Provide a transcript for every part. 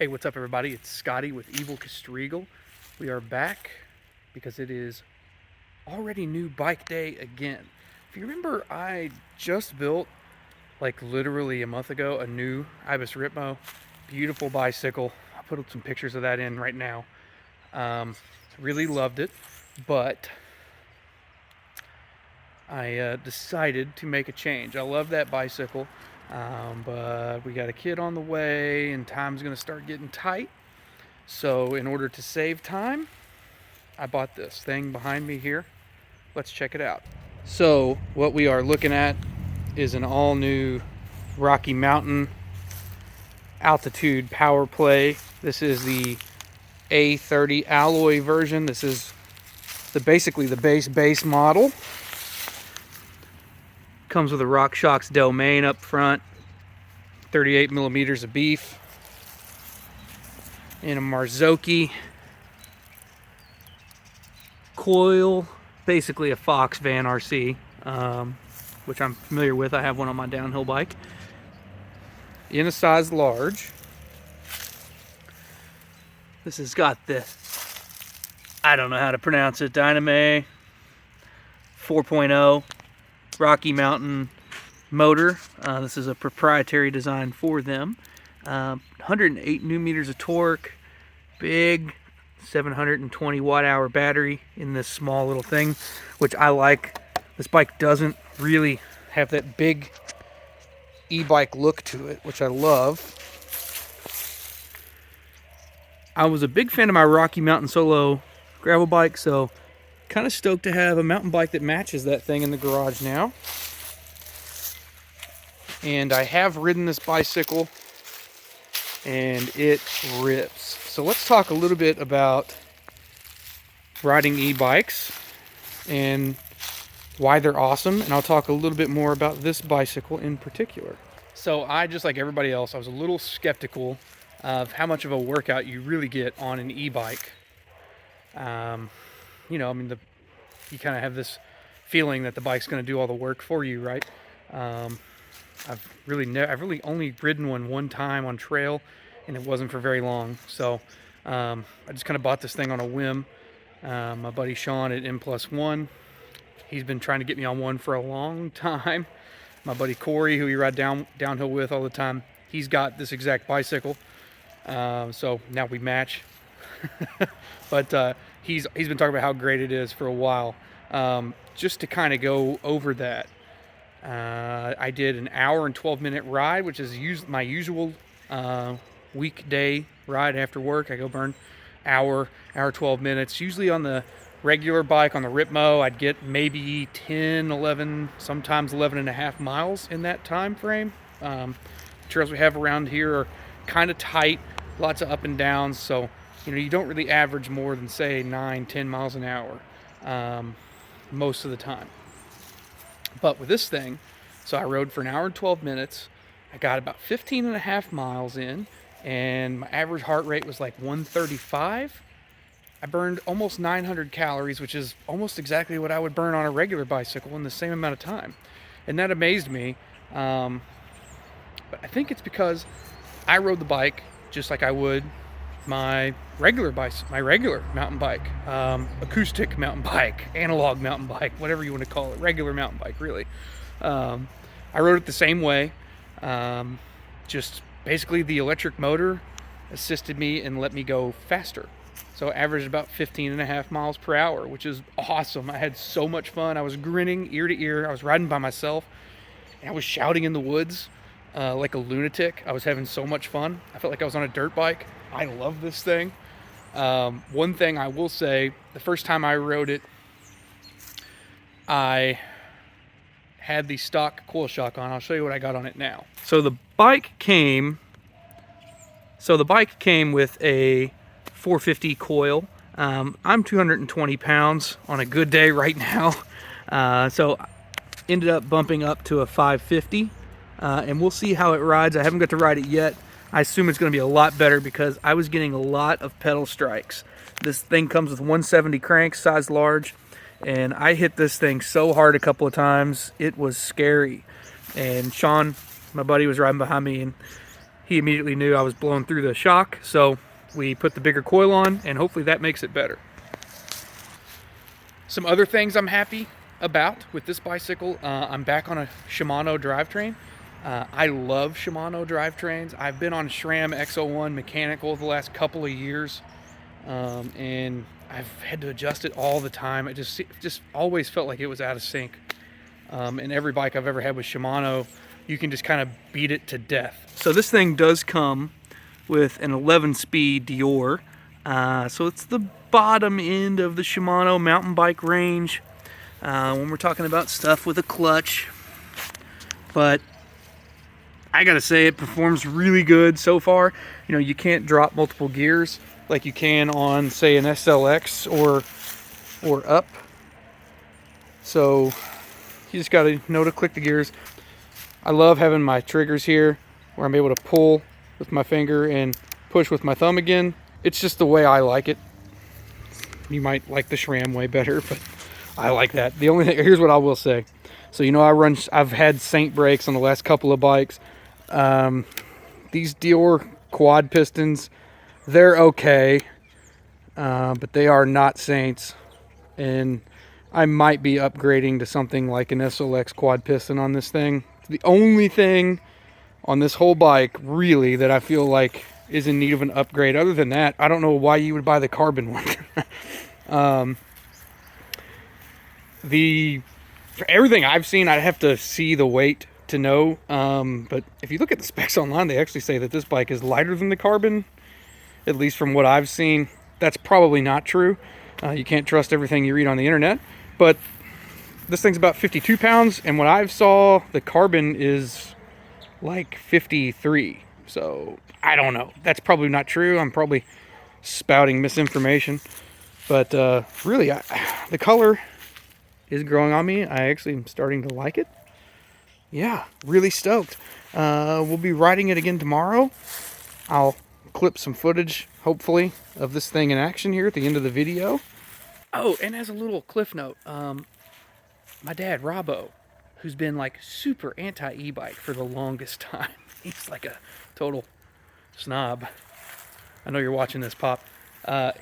Hey, what's up everybody? It's Scotty with Evel KeStriegel. We are back because it is already new bike day again. If you remember, I just built, like literally a month ago, a new Ibis Ripmo. Beautiful bicycle. I'll put some pictures of that in right now. Really loved it, but I decided to make a change. I love that bicycle. But we got a kid on the way and time's gonna start getting tight. So in order to save time, I bought this thing behind me here. Let's check it out. So what we are looking at is an all new Rocky Mountain Altitude Powerplay. This is the A30 alloy version. This is basically the base model. Comes with a RockShox domain up front, 38 millimeters of beef, and a Marzocchi coil, basically a Fox Van RC, which I'm familiar with. I have one on my downhill bike in a size large. This has got the, I don't know how to pronounce it, Dyname 4.0 Rocky Mountain motor. This is a proprietary design for them. 108 Newton meters of torque, big 720 watt-hour battery in this small little thing, which I like. This bike doesn't really have that big e-bike look to it, which I love. I was a big fan of my Rocky Mountain Solo gravel bike, so kind of stoked to have a mountain bike that matches that thing in the garage now. And I have ridden this bicycle and it rips. So let's talk a little bit about riding e-bikes and why they're awesome, and I'll talk a little bit more about this bicycle in particular. So I, just like everybody else, I was a little skeptical of how much of a workout you really get on an e-bike. You know, I mean, you kind of have this feeling that the bike's going to do all the work for you, right? I've really only ridden one time on trail, and it wasn't for very long. So I just kind of bought this thing on a whim. My buddy Sean at M+1, he's been trying to get me on one for a long time. My buddy Corey, who we ride downhill with all the time, he's got this exact bicycle. So now we match. But he's been talking about how great it is for a while. Just to kind of go over that, I did an hour and 12-minute ride, which is my usual weekday ride after work. I go burn hour 12 minutes. Usually on the regular bike, on the Ripmo, I'd get maybe 10, 11, sometimes 11 and a half miles in that time frame. Trails we have around here are kind of tight, lots of up and downs, so you know, you don't really average more than, say, 9-10 miles an hour most of the time. But with this thing, so I rode for an hour and 12 minutes. I got about 15 and a half miles in, and my average heart rate was like 135. I burned almost 900 calories, which is almost exactly what I would burn on a regular bicycle in the same amount of time. And that amazed me. But I think it's because I rode the bike just like I would my regular mountain bike, acoustic mountain bike, analog mountain bike, whatever you want to call it, regular mountain bike, really. I rode it the same way. Just basically the electric motor assisted me and let me go faster. So I averaged about 15 and a half miles per hour, which is awesome. I had so much fun. I was grinning ear to ear. I was riding by myself, and I was shouting in the woods like a lunatic. I was having so much fun. I felt like I was on a dirt bike. I love this thing. One thing I will say, the first time I rode it, I had the stock coil shock on. I'll show you what I got on it now. So the bike came with a 450 coil. I'm 220 pounds on a good day right now. So ended up bumping up to a 550, and we'll see how it rides. I haven't got to ride it yet. I assume it's going to be a lot better because I was getting a lot of pedal strikes. This thing comes with 170 cranks, size large, and I hit this thing so hard a couple of times, it was scary. And Sean, my buddy, was riding behind me, and he immediately knew I was blowing through the shock, so we put the bigger coil on, and hopefully that makes it better. Some other things I'm happy about with this bicycle, I'm back on a Shimano drivetrain. I love Shimano drivetrains. I've been on SRAM X01 mechanical the last couple of years, and I've had to adjust it all the time. It just always felt like it was out of sync. And every bike I've ever had with Shimano, you can just kind of beat it to death. So this thing does come with an 11-speed Dior. So it's the bottom end of the Shimano mountain bike range when we're talking about stuff with a clutch. But I gotta say, it performs really good so far. You know, you can't drop multiple gears like you can on, say, an SLX or up. So you just gotta know to click the gears. I love having my triggers here where I'm able to pull with my finger and push with my thumb again. It's just the way I like it. You might like the SRAM way better, but I like that. The only thing, here's what I will say. So, you know, I've had Saint brakes on the last couple of bikes. These Dior quad pistons, they're okay, but they are not Saints. And I might be upgrading to something like an SLX quad piston on this thing. The only thing on this whole bike, really, that I feel like is in need of an upgrade. Other than that, I don't know why you would buy the carbon one. For everything I've seen, I'd have to see the weight to know. But if you look at the specs online, they actually say that this bike is lighter than the carbon, at least from what I've seen. That's probably not true. You can't trust everything you read on the internet. But this thing's about 52 pounds, and what I've saw, the carbon is like 53. So I don't know. That's probably not true. I'm probably spouting misinformation. But really, the color is growing on me. I actually am starting to like it. Yeah, really stoked. We'll be riding it again tomorrow. I'll clip some footage, hopefully, of this thing in action here at the end of the video. Oh, and as a little cliff note, my dad, Robbo, who's been like super anti-e-bike for the longest time. He's like a total snob. I know you're watching this, Pop.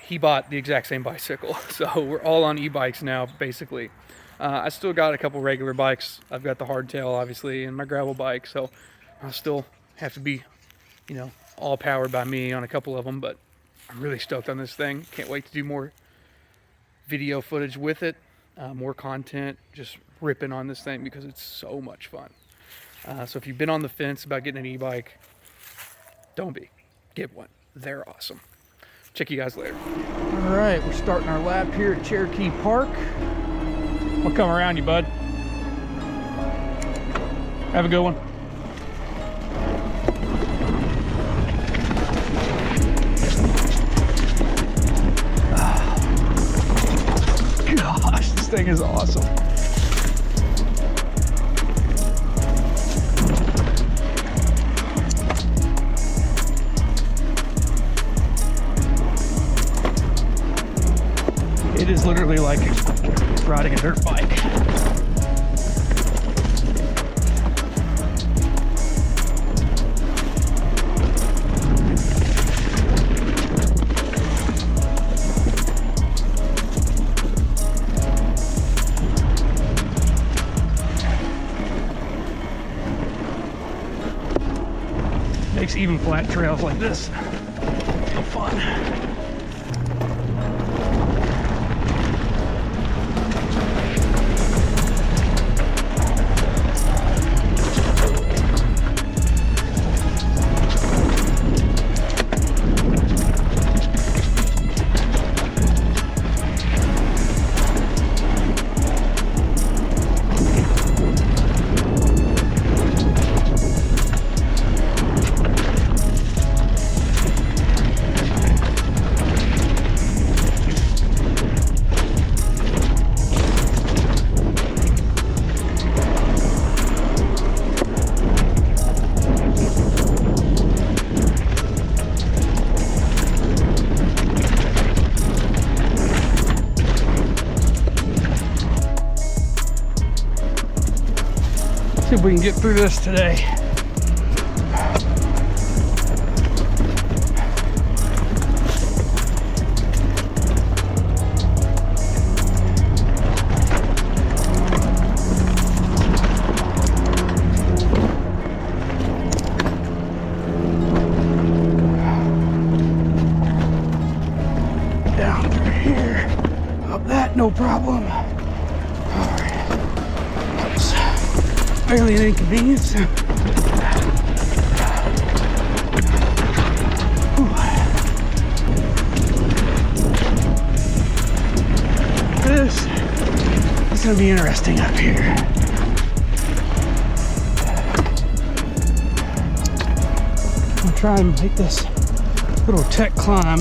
He bought the exact same bicycle, so we're all on e-bikes now, basically. I still got a couple regular bikes. I've got the hardtail, obviously, and my gravel bike, so I'll still have to be, you know, all powered by me on a couple of them, but I'm really stoked on this thing. Can't wait to do more video footage with it, more content, just ripping on this thing because it's so much fun. So if you've been on the fence about getting an e-bike, don't be. Get one. They're awesome. Check you guys later. All right, we're starting our lap here at Cherokee Park. I'll come around you, bud. Have a good one. Gosh, this thing is awesome. It is literally like riding a dirt bike. Makes even flat trails like this feel fun. See if we can get through this today. no problem. Alright. That was barely an inconvenience. This is going to be interesting up here. I'll try and make this little tech climb.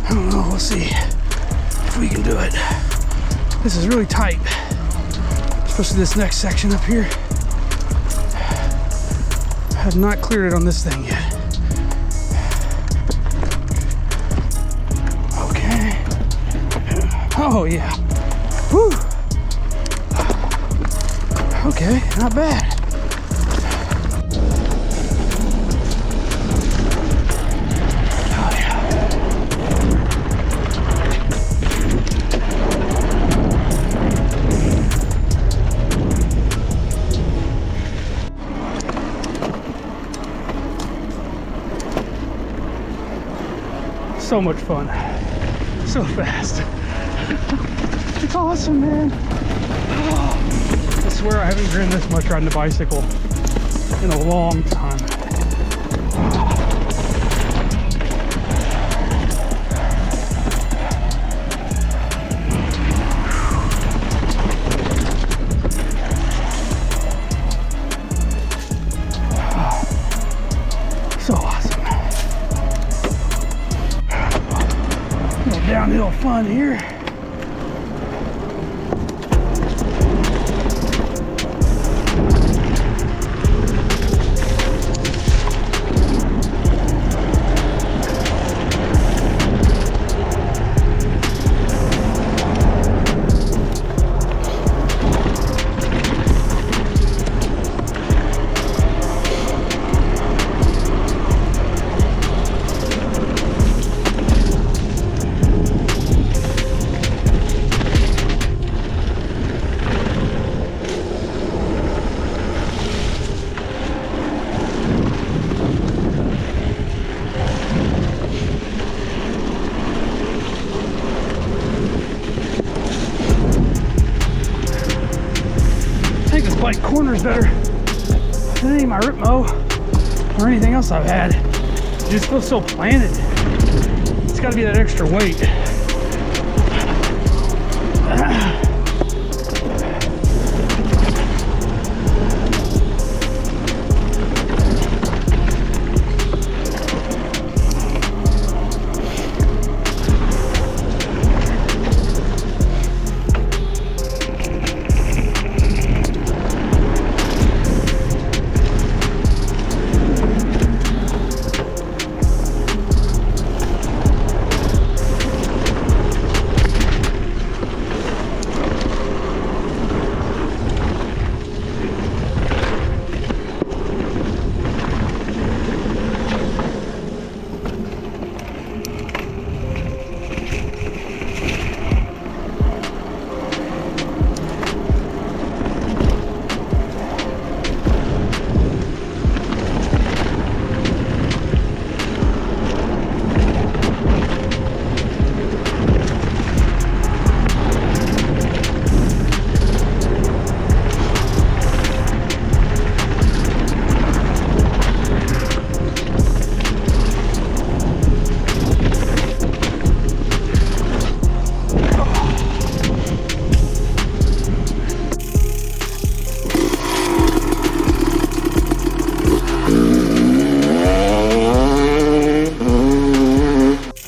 I don't know, we'll see if we can do it. This is really tight, especially this next section up here. I have not cleared it on this thing yet. Okay. Oh yeah. Woo. Okay, not bad. So much fun, so fast. It's awesome, man. Oh, I swear I haven't grinned this much riding a bicycle in a long time. So awesome. Downhill fun here. Bike corners better than any of my Ripmo or anything else I've had. It just feels so planted. It's got to be that extra weight.